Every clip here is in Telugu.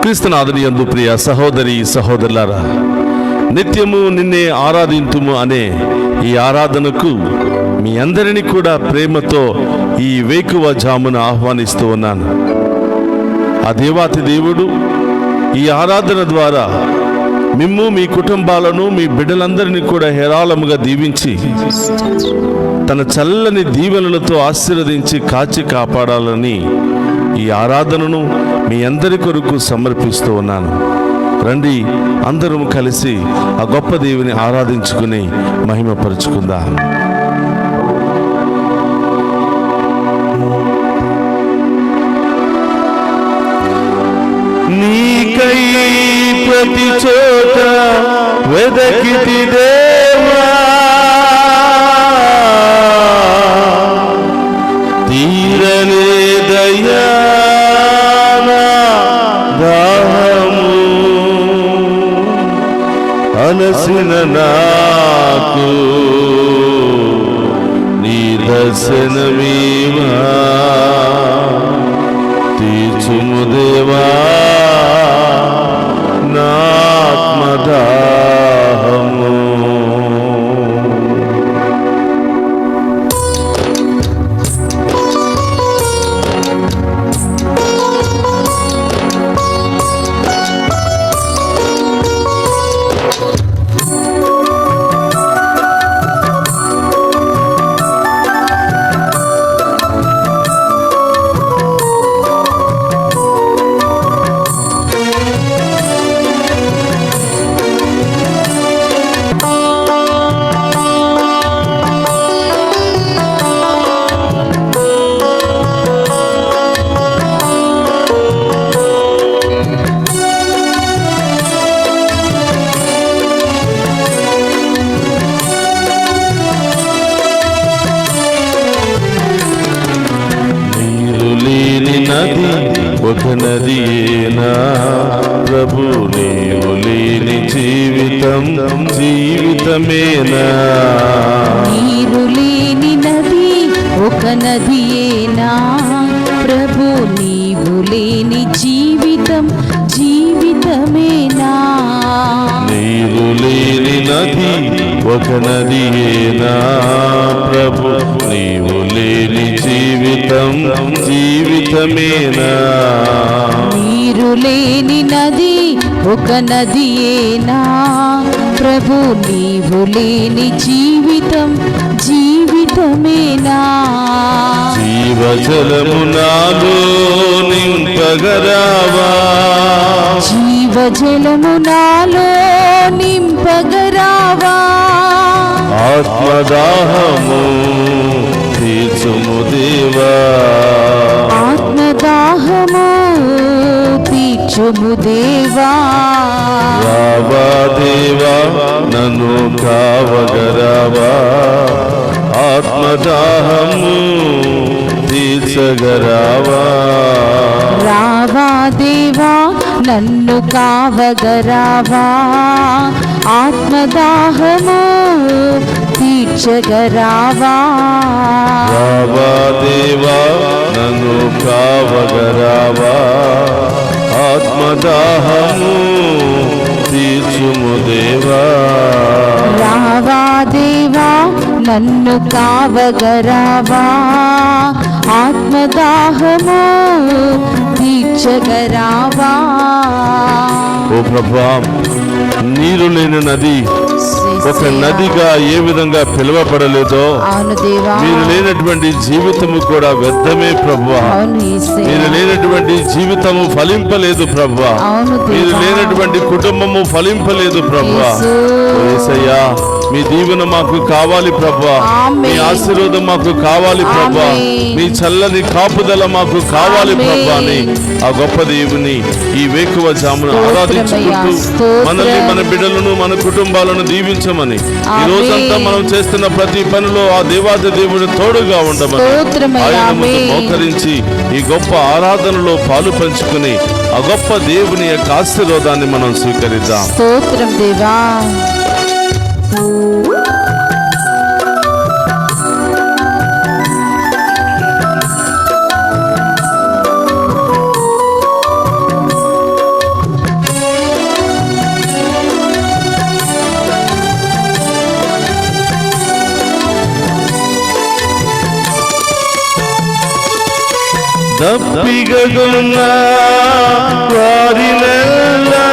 క్రీస్తునాథుని యందు ప్రియ సహోదరి సహోదరులారా, నిత్యము నిన్నే ఆరాధింతుము అనే ఈ ఆరాధనకు మీ అందరినీ కూడా ప్రేమతో ఈ వేకువ జామున ఆహ్వానిస్తూ ఉన్నాను. ఆ దేవాతి దేవుడు ఈ ఆరాధన ద్వారా మిమ్ము, మీ కుటుంబాలను, మీ బిడ్డలందరినీ కూడా హేరాళముగా దీవించి తన చల్లని దీవెనలతో ఆశీర్వదించి కాచి కాపాడాలని ఈ ఆరాధనను మీ అందరి కొరకు సమర్పిస్తూ ఉన్నాను. రండి, అందరం కలిసి ఆ గొప్ప దేవుని ఆరాధించుకుని మహిమపరుచుకుందాం. నీకై ప్రతి చోట వెదకితి దేవా, తీరనే దయా దాహము అనసిన నాకు నీ దర్శనమీవా, తీర్చుము దేవా నా ఆత్మదాహము. ఒక నదియేనా ప్రభు, నీవు లేని జీవితం జీవితమేనా? నీరు లేని నది ఒక నదియేనా ప్రభు, నీవు లేని జీవితం జీవితమేనా? నీరు లేని నది ఒక నదియేనా ప్రభు, నీవు లేని జీవితం జీవితమేనా? నీరు లేని నది ఒక నదియేనా ప్రభు, నీవు లేని జీవితం జీవితమేనా? జీవజలము నాలో నింపగరావా, జీవజలము నాలో నింపగరావా, ఆత్మదాహము తీర్చుము దేవా, ఆత్మదాహము తీర్చుము దేవా. రావా దేవా నన్ను కావగరావా, ఆత్మదాహము తీర్చగరావా. రావా దేవా నన్ను కావగరావా, ఆత్మదాహము తీర్చగరావా. రావా దేవా నన్ను కావగరావా, ఆత్మదాహము తీర్చుము దేవా. రావా దేవా నన్ను కావగరావా, ఆత్మదాహము తీర్చగరావా. ఓ ప్రభువా, నీరు లేని నది ఒక నదిగా ఏ విధంగా పిలువబడలేదో, మీరు లేనటువంటి జీవితము కూడా వ్యర్థమే ప్రభువా. మీరు లేనటువంటి జీవితము ఫలింపలేదు ప్రభువా. మీరు లేనటువంటి కుటుంబము ఫలింపలేదు ప్రభువా. యేసయ్యా, మీ దీవెన మాకు కావాలి ప్రభువా, మీ ఆశీర్వాదం మాకు కావాలి ప్రభువా, మీ చల్లని కాపుదల మాకు కావాలి ప్రభువా అని ఆ గొప్ప దేవుని ఈ వేకువ జామున ఆరాధించుకుంటూ మనల్ని, మన బిడ్డలను, మన కుటుంబాలను దీవించమని, ఈ రోజంతా మనం చేస్తున్న ప్రతి పనిలో ఆ దేవాది దేవుడు తోడుగా ఉండమని ఆయన ముందు మోకరించి ఈ గొప్ప ఆరాధనలో పాలు పంచుకుని ఆ గొప్ప దేవుని యొక్క ఆశీర్వాదాన్ని మనం స్వీకరిద్దాం. స్తోత్రం దేవా. దప్పిగొన్న వారినెల్లా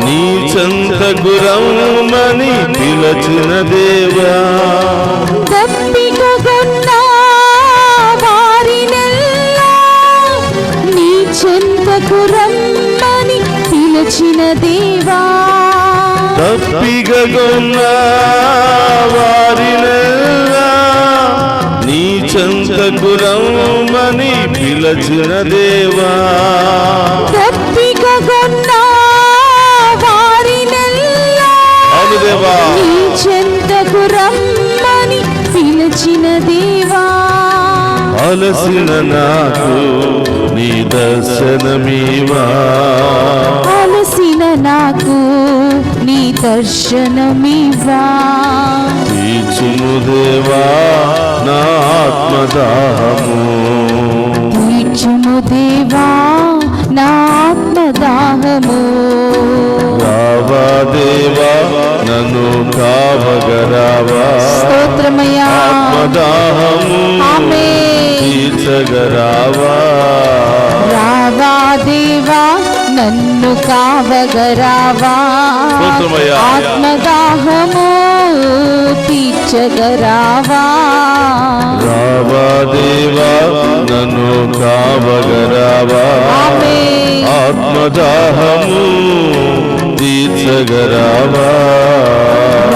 నీ చెంతకు రమ్మని పిలచిన దేవా. దప్పిగొన్న వారినెల్లా నీ చెంతకు రమ్మని పిలచిన దేవా. దప్పిగొన్న వారినెల్లా నీ చెంతకు రమ్మని పిలచిన దేవా. దప్పిగొన్న వారినెల్లా అవును దేవా, నీ చెంతకు రమ్మని పిలచిన దేవా. అలసిన నాకు నీ దర్శనమీవా. అలసిన నాకు నీ దర్శనమివా. తీర్చుము దేవా నా ఆత్మదాహము. తీర్చుము దేవా నా ఆత్మదాహము. రావా దేవా నన్ను కావగరావా. స్తోత్రమయ్యా. ఆత్మదాహము ఆమేన్. తీర్చగరావా. రావా దేవా నన్ను కావగరావా. స్తోత్రమయ్యా. ఆత్మదాహము తీర్చగరావా. రావా దేవా నన్ను కావగరావా. ఆమేన్. ఆత్మదాహము తీర్చగరావా.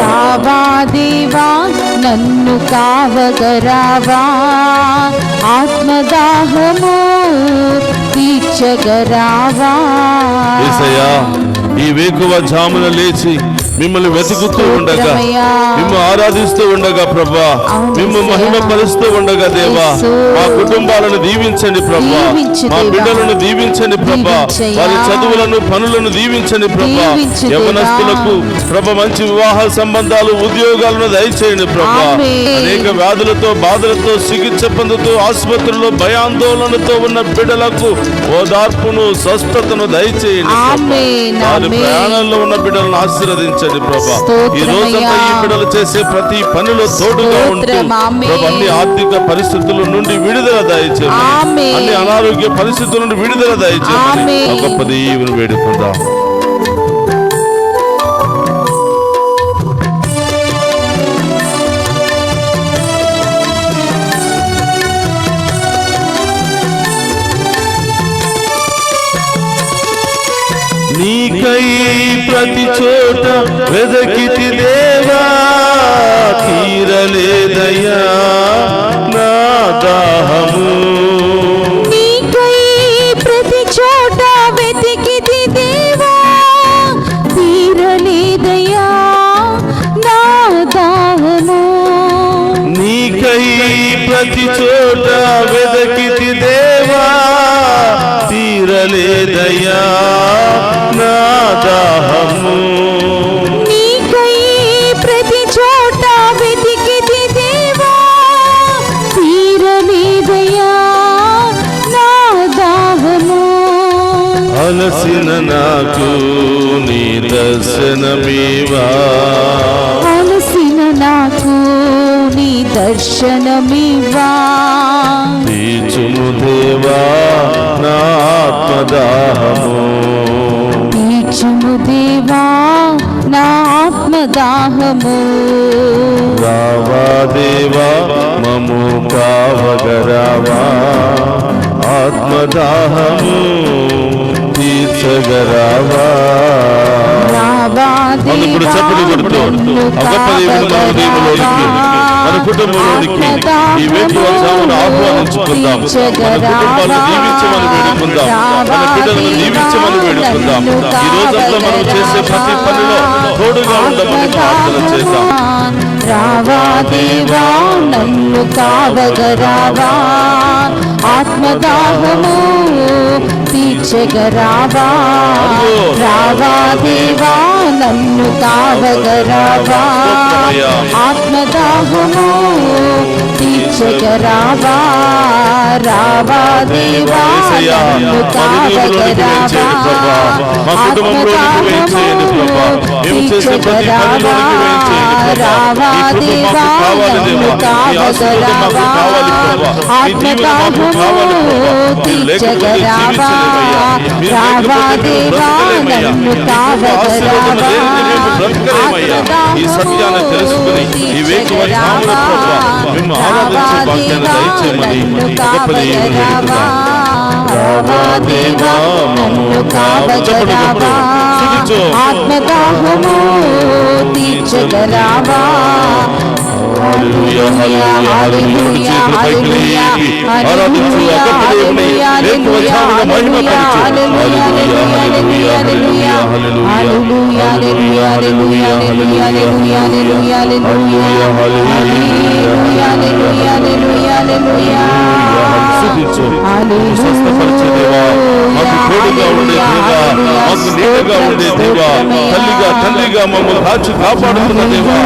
రావా దేవా నన్ను కావగరావా. ఆత్మదాహము తీర్చగరావా. యేసయ్యా, ఈ వేకువ జామున లేచి మిమ్మల్ని వెతుకుతూ ఉండగా, మిమ్మల్ని ఆరాధిస్తూ ఉండగా ప్రభా, మిమ్మల్ని మహిమపరుస్తూ ఉండగా దేవా, మా కుటుంబాలను దీవించండి ప్రభా, మా బిడ్డలను దీవించండి ప్రభా, వారి చదువులను పనులను దీవించండి ప్రభా. యవనస్తులకు ప్రభ మంచి వివాహ సంబంధాలు ఉద్యోగాలను దయచేయండి ప్రభా. అనేక వ్యాధులతో బాధలతో చికిత్స పొందుతూ ఆసుపత్రుల్లో భయాందోళనతో ఉన్న బిడ్డలకు ఓదార్పును స్వస్థతను దయచేయండి. వారి ప్రయాణంలో ఉన్న బిడ్డలను ఆశీర్వదించండి ప్రభా. ఈ రోజంతా ఈ బిడ్డలు చేసే ప్రతి పనిలో తోడుగా ఉంటూ ప్రభా, అన్ని ఆర్థిక పరిస్థితుల నుండి విడుదల దయచేయండి. అన్ని అనారోగ్య పరిస్థితుల నుండి విడుదల దయచేయండి. గొప్ప దీవెన వేడుకుందాం. నీకై ప్రతి చోట వెదకితి దేవా, తీరలేదయ్యా నా దాహము. నీకై ప్రతి చోట వెతికితి దేవా, తీరలేదయ్యా నా దాహము. నీకై ప్రతి చోట వెదకితి దేవా, తీరలేదయ్యా నా దాహము. నీకై ప్రతి చోట వెతికితి దేవా, తీరలేదయ్యా నా దాహము. అలసిన నాకు నీ దర్శనమీవా. అలసిన నాకు నీ దర్శనమివా. తీర్చుము దేవా నా ఆత్మదాహము. తీర్చుము దేవా నా ఆత్మదాహము. రావా దేవా మము కావగరావా. ఆత్మదాహము తీర్చగరావా. రావా ఇప్పుడు దేవా చప్పుడు కొడుతూ నన్ను గొప్ప దేవుని మన హృదయంలోనికి, మన కుటుంబంలోనికి ఈ వేకువ జామున ఆహ్వానించుకుందాం. మన కుటుంబాలను దీవించమని వేడుకుందాం. మన బిడ్డలను దీవించమని వేడుకుందాం. ఈ రోజంతా మనం చేసే ప్రతి పనిలో తోడుగా ఉండమని ప్రార్థన చేద్దాం. రావా దేవా నన్ను కావగరావా. ఆత్మదాహము తీర్చగరావా. రావా దేవా నన్ను కావగరావా. ఆత్మదాహము తీర్చగరావా. రావా దేవా నన్ను కావగరావా. వేయించేయండి ప్రభా. మా కుటుంబంలోనికి వేయించేయండి ప్రభా. మేము చేసే ప్రతి పనిలోనికి వేయించేయండి ప్రభా. ఈ కుటుంబం మాకు కావాలి దేవా. ఈ ఆశీర్వాదం మాకు కావాలి ప్రభా. ఈ దీవెన మాకు కావాలి ప్రభా. మీరు లేకపోతే జీవించలేమయ్యా. మీరు లేకపోతే మేము బ్రతకలేమయ్యా. ఆశీర్వాదం లేనిది మేము బ్రతకలేమయ్యా. ఈ సత్యాన్ని తెలుసుకుని ఈ వేకువజామున ప్రభా మేము ఆరాధించే భాగ్యాన్ని దయచేయమని గొప్ప దేవుని వేడుకుందాం. రావా దేవా మమ్ము కావగరావా, ఆత్మదాహము తీర్చగరావా. హల్లెలూయా హల్లెలూయా హల్లెలూయా. చేతులు పైకి లేపి ఆరాధించు ఆ గొప్ప దేవుని వేకువజామున మహిమపరచు. హల్లెలూయా హల్లెలూయా హల్లెలూయా హల్లెలూయా హల్లెలూయా హల్లెలూయా హల్లెలూయా హల్లెలూయా. స్తుతించు. స్వస్థపరిచే దేవా, మాకు తోడుగా ఉండే దేవా, మాకు నీడగా ఉండే దేవా, తల్లిగా తండ్రిగా మమ్మల్ని కాచి కాపాడుతున్న దేవా.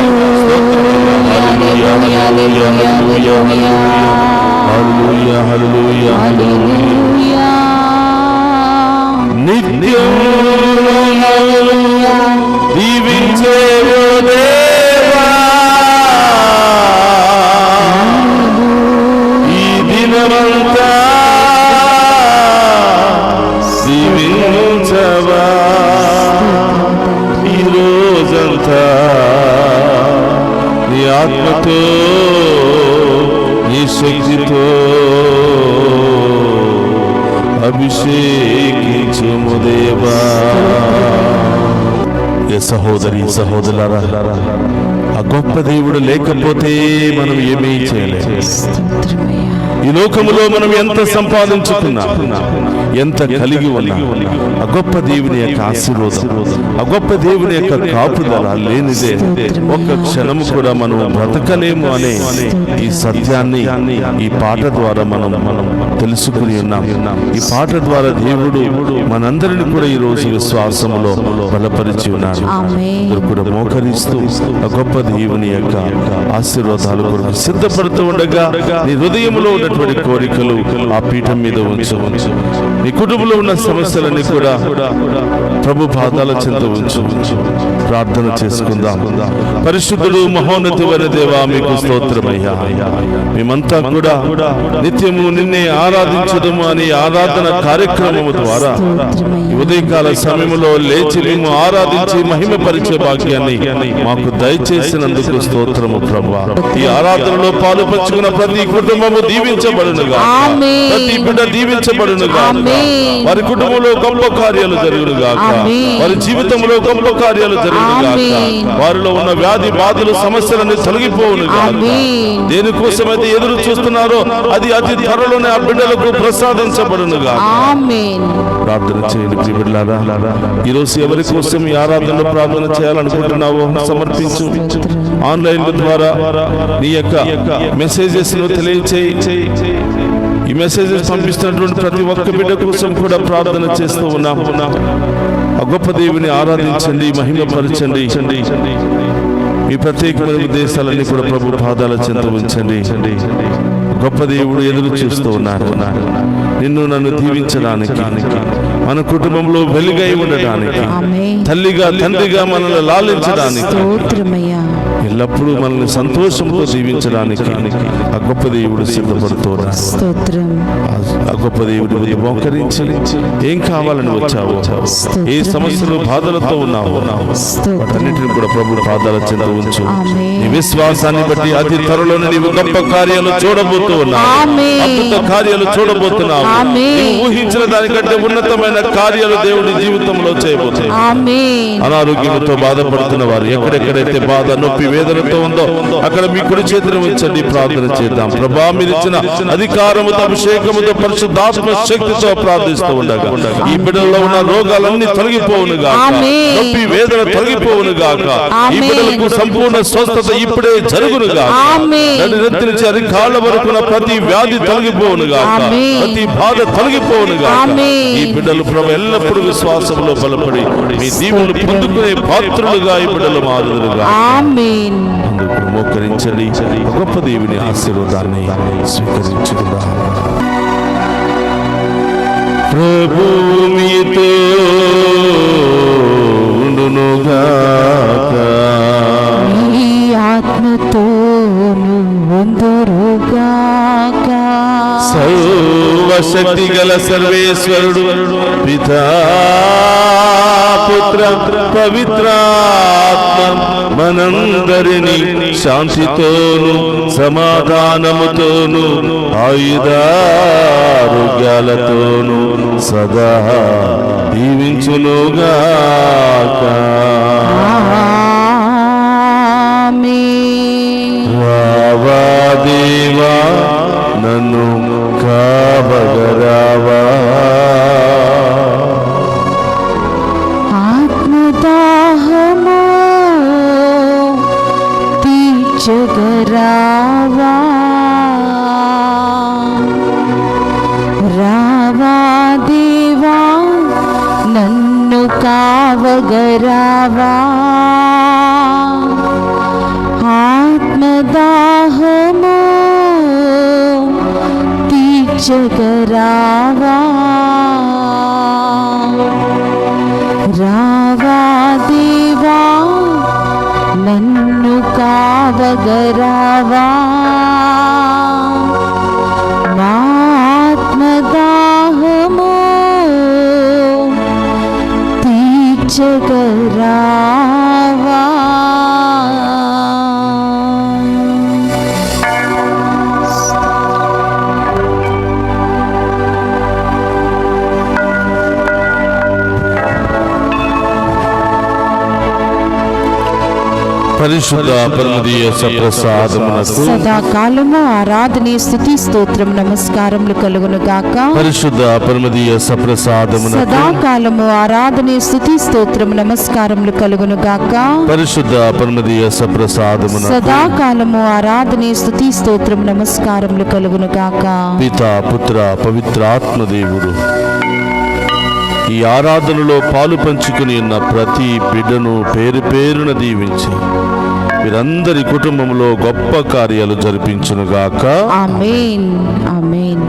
హల్లెలూయా హల్లెలూయా హల్లెలూయా హల్లెలూయా హల్లెలూయా. నిత్యం దీవించే ఓ దేవా, ఈ దినమంతా దీవించవా, ఈ రోజంతా నీ ఆత్మతో నీ శక్తితో అభిషేకించుము దేవా. ఏ సహోదరి సహోదరులారా, ఆ గొప్ప దేవుడు లేకపోతే మనం ఏమీ చేయలేము. ఈ లోకములో మనం ఎంత సంపాదించుకున్నా, ఎంత కలిగి ఉన్నా, ఆ గొప్ప దేవుని యొక్క ఆశీర్వాదం, ఆ గొప్ప దేవుని యొక్క కాపుదల లేనిదే ఒక్క క్షణము కూడా మనం బ్రతకలేము అనే ఈ సత్యాన్ని ఈ పాట ద్వారా మనం తెలుసుకుని ఉన్నాం. ఈ పాట ద్వారా దేవుడు మనందరిని కూడా ఈ రోజు విశ్వాసములో బలపరిచి ఉన్నారు. అందరూ కూడా మోకరిస్తూ ఆ గొప్ప దేవుని యొక్క ఆశీర్వాదాలు కొరకు సిద్ధపడుతూ ఉండగా నీ హృదయంలో ఉన్నటువంటి కోరికలు ఆ పీఠం మీద ఉంచు. నీ కుటుంబంలో ఉన్న సమస్యలన్నీ కూడా ప్రభు పాదాల చెంత ఉంచు. ప్రార్థన చేసుకుందాం. పరిశుద్ధుడు మహోన్నతుడైన దేవా, మీకు స్తోత్రమయ్యా. మేమంతా కూడా నిత్యము నిన్నే ఆరాధించడము అనే ఆరాధన కార్యక్రమము ద్వారా ఈ ఉదయకాల సమయంలో లేచి మేము ఆరాధించి మహిమపరిచే భాగ్యాన్ని మాకు దయచేసినందుకు స్తోత్రము ప్రభువా. ఈ ఆరాధనలో పాలు పంచుకున్న ప్రతి కుటుంబము దీవించబడునుగా, ప్రతి బిడ్డ దీవించబడునుగా, వారి కుటుంబంలో గొప్ప కార్యాలు జరుగునుగా, వారి జీవితంలో గొప్ప కార్యాలు జరుగునుగా, వారిలో ఉన్న వ్యాధి బాధలు సమస్యలన్నీ తొలగిపోవునుగా. దేనికోసమైతే ఎదురు చూస్తున్నారో అది అతి త్వరలోనే ఆ బిడ్డలకు ప్రసాదించబడునుగా. ప్రార్థన చేయండి ప్రియబిడ్డలారా. ఈ రోజు ఎవరి కోసం ఈ ఆరాధనలో ప్రార్థన చేయాలనుకుంటున్నావో సమర్పించు. ఆన్లైన్ ద్వారా నీ యొక్క మెసేజెస్ ను తెలియచేయి. ఈ మెసేజెస్ పంపిస్తున్నటువంటి ప్రతి ఒక్క బిడ్డ కోసం కూడా ప్రార్థన చేస్తూ ఉన్నాం. ఆ గొప్ప దేవుని ఆరాధించండి, మహిమపరచండి. ఈ ప్రత్యేకమైన ఉద్దేశాలన్నీ కూడా ప్రభు పాదాల చెంత ఉంచండి. గొప్ప దేవుడు ఎదురు చూస్తూ ఉన్నారు నిన్ను నన్ను దీవించడానికి, మన కుటుంబంలో వెలుగై ఉండడానికి, తల్లిగా తండ్రిగా మనల్ని లాలించడానికి, ఎల్లప్పుడూ మనల్ని సంతోషంతో దీవించడానికి ఆ గొప్ప దేవుడు సిద్ధపడుతున్నాడు. ఆ గొప్ప దేవుడు మోకరించి ఏం కావాలని వచ్చావో, ఏ సమస్యలు బాధలతో ఉన్నావో వాటన్నిటిని కూడా ప్రభు పాదాల చెంత ఉంచు. నీ విశ్వాసాన్ని బట్టి అతి త్వరలోనే నీవు గొప్ప కార్యాలు చూడబోతూ ఉన్నావు, అద్భుత కార్యాలు చూడబోతున్నావు. నీవు ఊహించిన దానికంటే ఉన్నతమైన కార్యాలు దేవుడి జీవితంలో చేయబోతున్నావు. అనారోగ్యంతో బాధపడుతున్న వారు, ఎక్కడెక్కడైతే బాధ నొప్పి వేదనతో ఉందో అక్కడ మీ కుడి చేతిని ఉంచండి. ప్రార్థన చేద్దాం. ప్రభా, మీరు ఇచ్చిన అధికారముతో అభిషేకముతో పరిశుద్ధాత్మ శక్తితో ప్రార్థిస్తూ ఉండగా ఈ బిడ్డల్లో ఉన్న రోగాలన్నీ తొలగిపోవునుగా, నొప్పి వేదన తొలగిపోవునుగాక. ఈ బిడ్డలకు సంపూర్ణ స్వస్థత ఇప్పుడే జరుగునుగా. నడి నుంచి అరికాళ్ళ వరకు ప్రతి వ్యాధి తొలగిపోవునుగా, ప్రతి బాధ తొలగిపోవునుగా. ఈ బిడ్డలు ప్రభు ఎల్లప్పుడూ విశ్వాసంలో బలపడి మీ దీవులు పొందుకునే పాత్రులుగా ఈ బిడ్డలు మారుదురుగా. అందుకు మోకరించండి. గొప్ప దేవుని ఆశీర్వాదాన్ని స్వీకరించుకుందాం. ప్రభువు మీతో ఉండునుగాక. మీ ఆత్మతోను ఉందురుగాక. సర్వశక్తి గల సర్వేశ్వరుడు పితా పుత్ర పవిత్రాత్మ మనందరినీ శాంతితోను సమాధానముతోను ఆయుధారోగ్యాలతోను సదా దీవించునుగాక. ఆమేన్. రావా దేవా నన్ను కావగరావా. ఆత్మదాహము తీర్చగరావా. రావా దేవా నన్ను కావగరావా. ఆత్మదాహము తీర్చగరావా. రావా దేవా నన్ను కావగరావా. నా ఆత్మదాహము తీర్చగరావా. పరిశుద్ధ పరమదీయ సప్రసాదమునకు సదాకాలము ఆరాధనే స్తుతి స్తోత్రం నమస్కారములు కలుగును గాక. పరిశుద్ధ పరమదీయ సప్రసాదమునకు సదాకాలము ఆరాధనే స్తుతి స్తోత్రం నమస్కారములు కలుగును గాక. పరిశుద్ధ పరమదీయ సప్రసాదమునకు సదాకాలము ఆరాధనే స్తుతి స్తోత్రం నమస్కారములు కలుగును గాక. పితా పుత్ర పవిత్రాత్మ దేవుడు ఈ ఆరాధనలో పాలు పంచుకుని ఉన్న ప్రతి బిడ్డను పేరు పేరున దీవించి వీరందరి కుటుంబంలో గొప్ప కార్యాలు జరిపించునుగాక. ఆమేన్ ఆమేన్